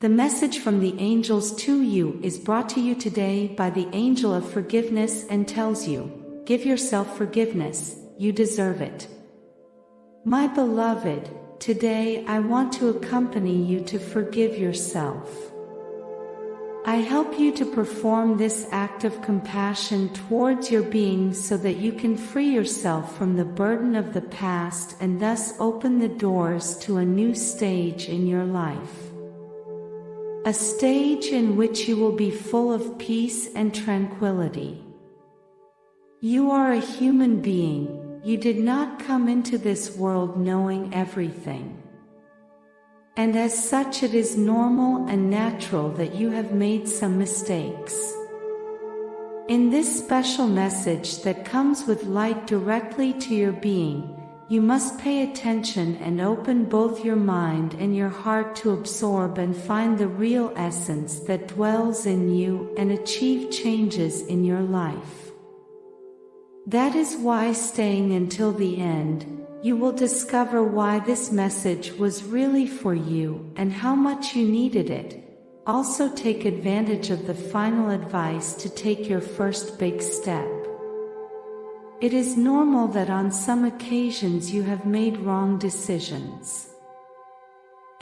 The message from the angels to you is brought to you today by the angel of forgiveness and tells you, give yourself forgiveness, you deserve it. My beloved, today I want to accompany you to forgive yourself. I help you to perform this act of compassion towards your being so that you can free yourself from the burden of the past and thus open the doors to a new stage in your life. A stage in which you will be full of peace and tranquility. You are a human being, you did not come into this world knowing everything. And as such it is normal and natural that you have made some mistakes. In this special message that comes with light directly to your being, you must pay attention and open both your mind and your heart to absorb and find the real essence that dwells in you and achieve changes in your life. That is why staying until the end, you will discover why this message was really for you and how much you needed it. Also take advantage of the final advice to take your first big step. It is normal that on some occasions you have made wrong decisions.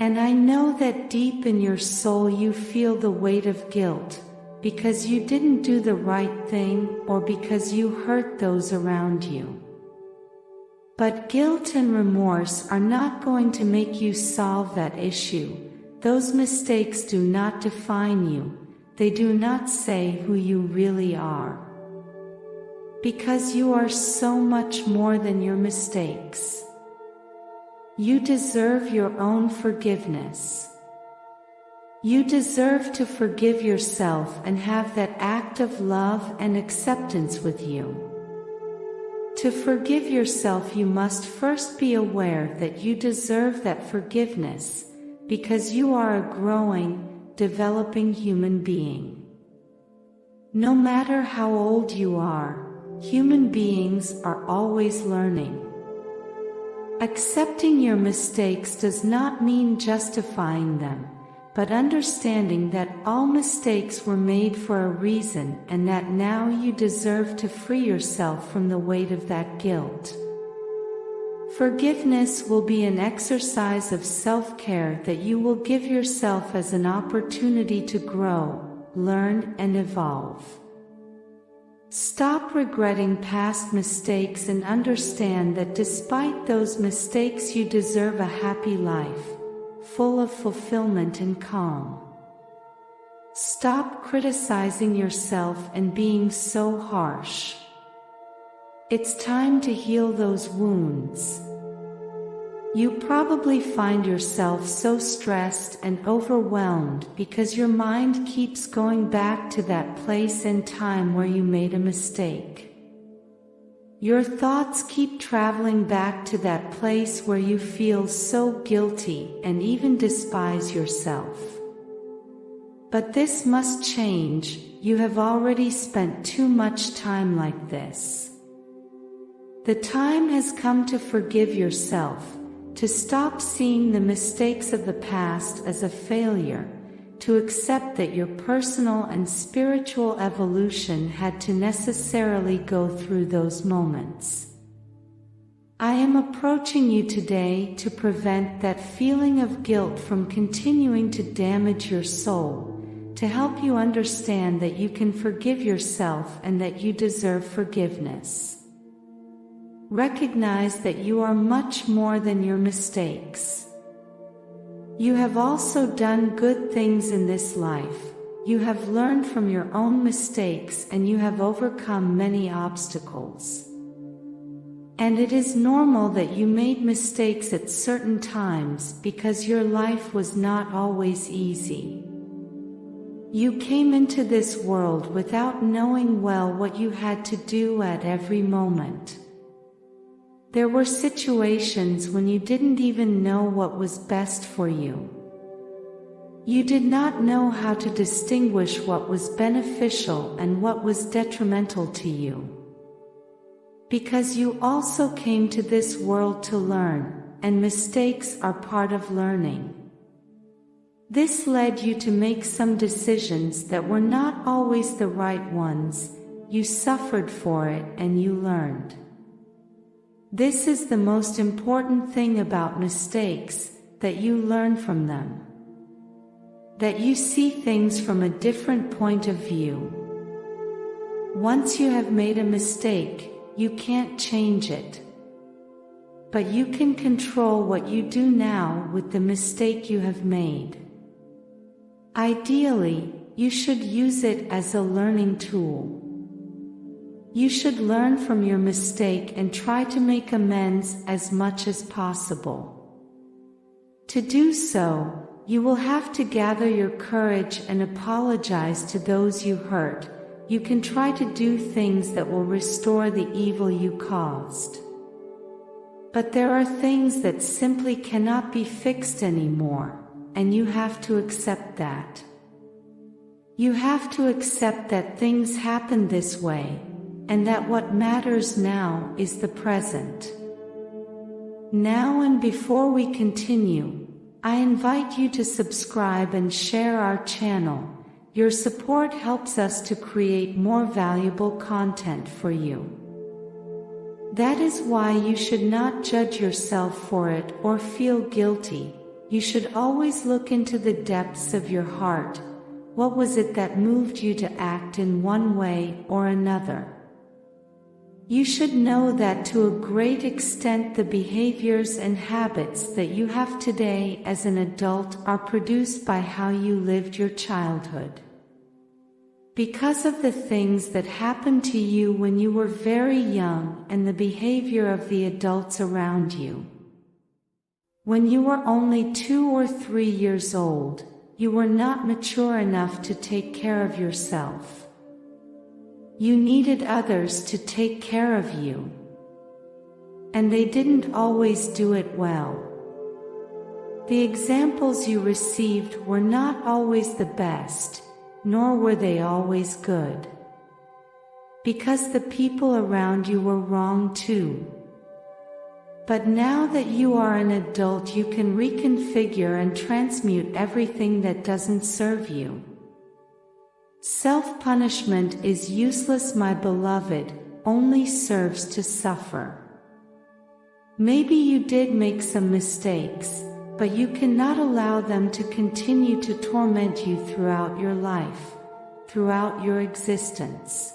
And I know that deep in your soul you feel the weight of guilt, because you didn't do the right thing or because you hurt those around you. But guilt and remorse are not going to make you solve that issue. Those mistakes do not define you. They do not say who you really are. Because you are so much more than your mistakes. You deserve your own forgiveness. You deserve to forgive yourself and have that act of love and acceptance with you. To forgive yourself, you must first be aware that you deserve that forgiveness, because you are a growing, developing human being. No matter how old you are, human beings are always learning. Accepting your mistakes does not mean justifying them, but understanding that all mistakes were made for a reason and that now you deserve to free yourself from the weight of that guilt. Forgiveness will be an exercise of self-care that you will give yourself as an opportunity to grow, learn, and evolve. Stop regretting past mistakes and understand that despite those mistakes you deserve a happy life, full of fulfillment and calm. Stop criticizing yourself and being so harsh. It's time to heal those wounds. You probably find yourself so stressed and overwhelmed because your mind keeps going back to that place and time where you made a mistake. Your thoughts keep traveling back to that place where you feel so guilty and even despise yourself. But this must change. You have already spent too much time like this. The time has come to forgive yourself, to stop seeing the mistakes of the past as a failure, to accept that your personal and spiritual evolution had to necessarily go through those moments. I am approaching you today to prevent that feeling of guilt from continuing to damage your soul, to help you understand that you can forgive yourself and that you deserve forgiveness. Recognize that you are much more than your mistakes. You have also done good things in this life. You have learned from your own mistakes and you have overcome many obstacles. And it is normal that you made mistakes at certain times because your life was not always easy. You came into this world without knowing well what you had to do at every moment. There were situations when you didn't even know what was best for you. You did not know how to distinguish what was beneficial and what was detrimental to you. Because you also came to this world to learn, and mistakes are part of learning. This led you to make some decisions that were not always the right ones. You suffered for it and you learned. This is the most important thing about mistakes, that you learn from them. That you see things from a different point of view. Once you have made a mistake, you can't change it. But you can control what you do now with the mistake you have made. Ideally, you should use it as a learning tool. You should learn from your mistake and try to make amends as much as possible. To do so, you will have to gather your courage and apologize to those you hurt. You can try to do things that will restore the evil you caused. But there are things that simply cannot be fixed anymore, and you have to accept that. You have to accept that things happen this way, and that what matters now is the present. Now and before we continue, I invite you to subscribe and share our channel. Your support helps us to create more valuable content for you. That is why you should not judge yourself for it or feel guilty. You should always look into the depths of your heart. What was it that moved you to act in one way or another? You should know that to a great extent the behaviors and habits that you have today as an adult are produced by how you lived your childhood. Because of the things that happened to you when you were very young and the behavior of the adults around you. When you were only 2 or 3 years old, you were not mature enough to take care of yourself. You needed others to take care of you. And they didn't always do it well. The examples you received were not always the best, nor were they always good. Because the people around you were wrong too. But now that you are an adult, you can reconfigure and transmute everything that doesn't serve you. Self-punishment is useless, my beloved, only serves to suffer. Maybe you did make some mistakes, but you cannot allow them to continue to torment you throughout your life, throughout your existence.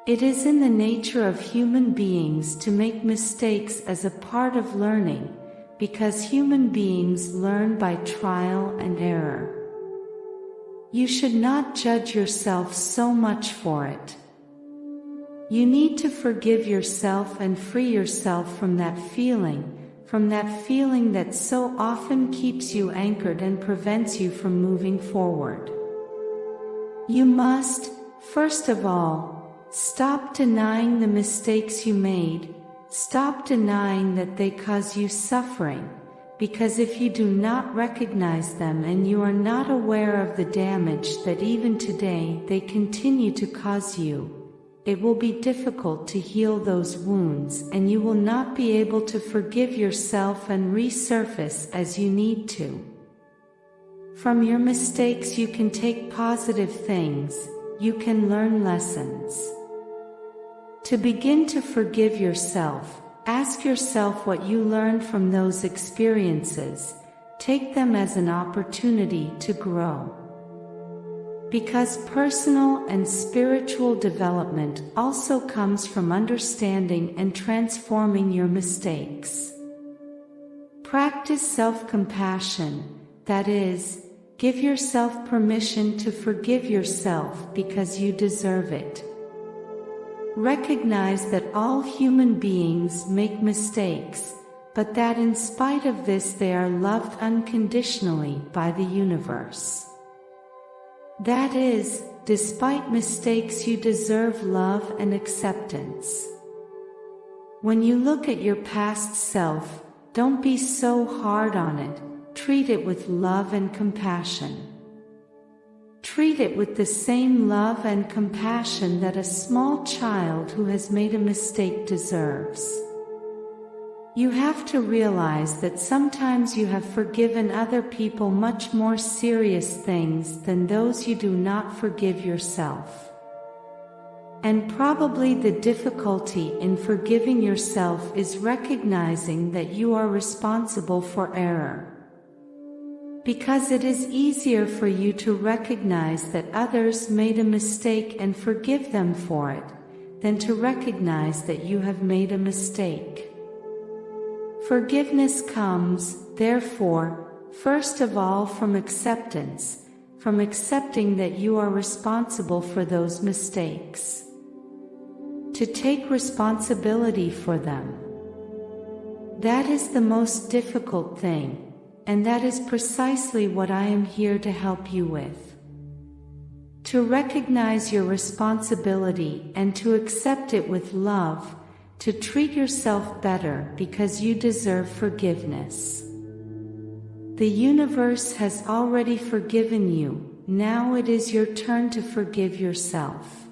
It is in the nature of human beings to make mistakes as a part of learning, because human beings learn by trial and error. You should not judge yourself so much for it. You need to forgive yourself and free yourself from that feeling that so often keeps you anchored and prevents you from moving forward. You must, first of all, stop denying the mistakes you made. Stop denying that they cause you suffering. Because if you do not recognize them and you are not aware of the damage that even today they continue to cause you, it will be difficult to heal those wounds and you will not be able to forgive yourself and resurface as you need to. From your mistakes you can take positive things, you can learn lessons. To begin to forgive yourself, ask yourself what you learned from those experiences. Take them as an opportunity to grow. Because personal and spiritual development also comes from understanding and transforming your mistakes. Practice self-compassion, that is, give yourself permission to forgive yourself because you deserve it. Recognize that all human beings make mistakes, but that in spite of this they are loved unconditionally by the universe. That is, despite mistakes you deserve love and acceptance. When you look at your past self, don't be so hard on it, treat it with love and compassion. Treat it with the same love and compassion that a small child who has made a mistake deserves. You have to realize that sometimes you have forgiven other people much more serious things than those you do not forgive yourself. And probably the difficulty in forgiving yourself is recognizing that you are responsible for error. Because it is easier for you to recognize that others made a mistake and forgive them for it, than to recognize that you have made a mistake. Forgiveness comes, therefore, first of all from acceptance, from accepting that you are responsible for those mistakes. To take responsibility for them. That is the most difficult thing, and that is precisely what I am here to help you with. To recognize your responsibility and to accept it with love, to treat yourself better because you deserve forgiveness. The universe has already forgiven you, now it is your turn to forgive yourself.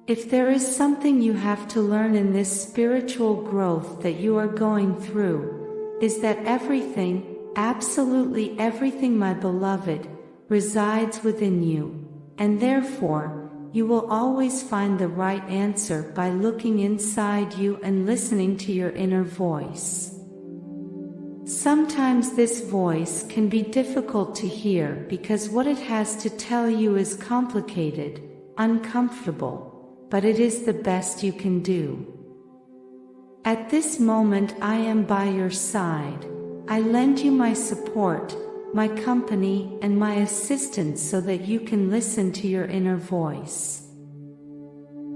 If there is something you have to learn in this spiritual growth that you are going through, is that everything, absolutely everything, my beloved, resides within you, and therefore, you will always find the right answer by looking inside you and listening to your inner voice. Sometimes this voice can be difficult to hear because what it has to tell you is complicated, uncomfortable, but it is the best you can do. At this moment I am by your side. I lend you my support, my company, and my assistance so that you can listen to your inner voice.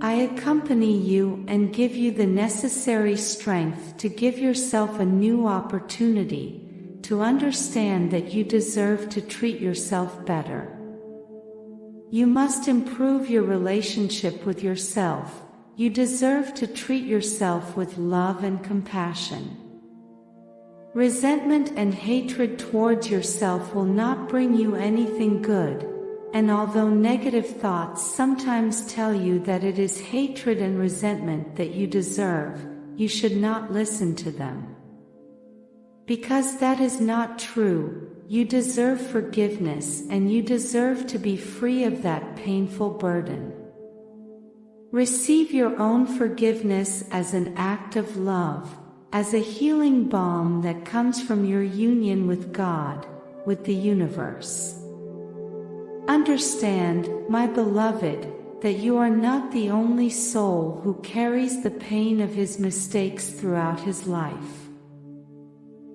I accompany you and give you the necessary strength to give yourself a new opportunity, to understand that you deserve to treat yourself better. You must improve your relationship with yourself. You deserve to treat yourself with love and compassion. Resentment and hatred towards yourself will not bring you anything good, and although negative thoughts sometimes tell you that it is hatred and resentment that you deserve, you should not listen to them. Because that is not true. You deserve forgiveness and you deserve to be free of that painful burden. Receive your own forgiveness as an act of love, as a healing balm that comes from your union with God, with the universe. Understand, my beloved, that you are not the only soul who carries the pain of his mistakes throughout his life.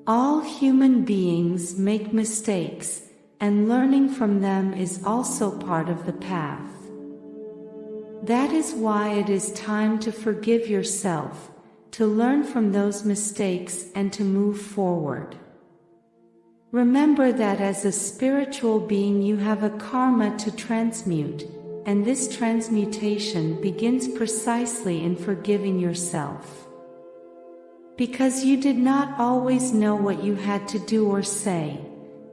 All human beings make mistakes, and learning from them is also part of the path. That is why it is time to forgive yourself, to learn from those mistakes and to move forward. Remember that as a spiritual being you have a karma to transmute, and this transmutation begins precisely in forgiving yourself. Because you did not always know what you had to do or say,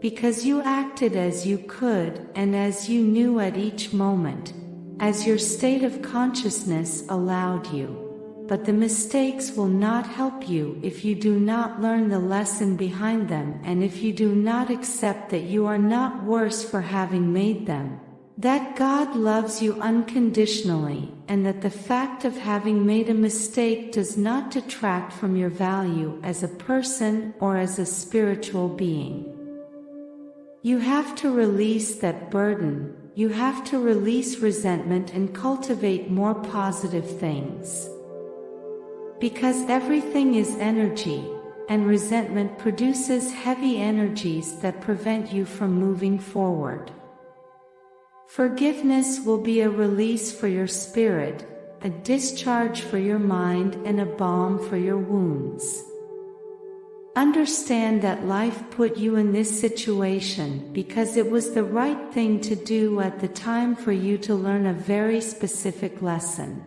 because you acted as you could and as you knew at each moment, as your state of consciousness allowed you. But the mistakes will not help you if you do not learn the lesson behind them and if you do not accept that you are not worse for having made them. That God loves you unconditionally, and that the fact of having made a mistake does not detract from your value as a person or as a spiritual being. You have to release that burden, you have to release resentment and cultivate more positive things. Because everything is energy, and resentment produces heavy energies that prevent you from moving forward. Forgiveness will be a release for your spirit, a discharge for your mind, and a balm for your wounds. Understand that life put you in this situation because it was the right thing to do at the time for you to learn a very specific lesson.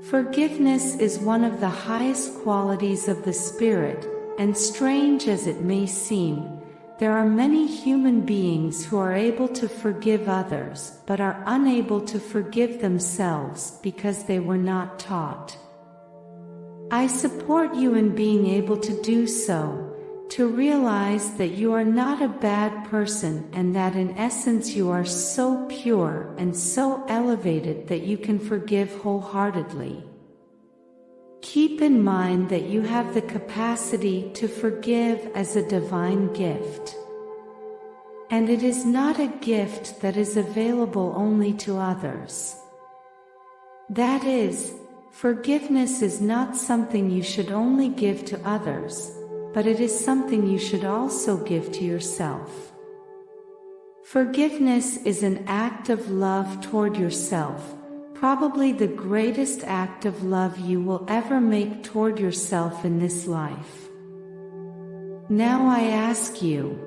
Forgiveness is one of the highest qualities of the spirit, and strange as it may seem, there are many human beings who are able to forgive others but are unable to forgive themselves because they were not taught. I support you in being able to do so, to realize that you are not a bad person and that in essence you are so pure and so elevated that you can forgive wholeheartedly. Keep in mind that you have the capacity to forgive as a divine gift. And it is not a gift that is available only to others. That is, forgiveness is not something you should only give to others, but it is something you should also give to yourself. Forgiveness is an act of love toward yourself, probably the greatest act of love you will ever make toward yourself in this life. Now I ask you,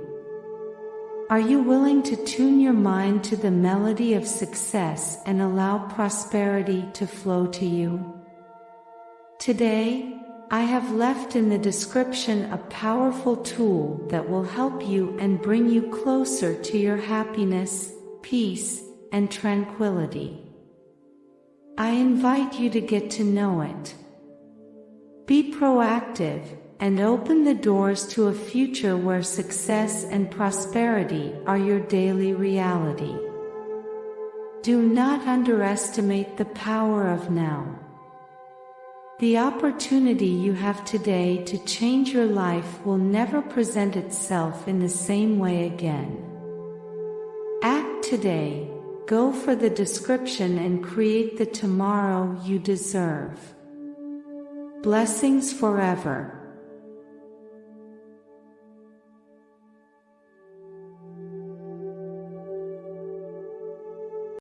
are you willing to tune your mind to the melody of success and allow prosperity to flow to you? Today, I have left in the description a powerful tool that will help you and bring you closer to your happiness, peace, and tranquility. I invite you to get to know it. Be proactive and open the doors to a future where success and prosperity are your daily reality. Do not underestimate the power of now. The opportunity you have today to change your life will never present itself in the same way again. Act today, go for the description and create the tomorrow you deserve. Blessings forever.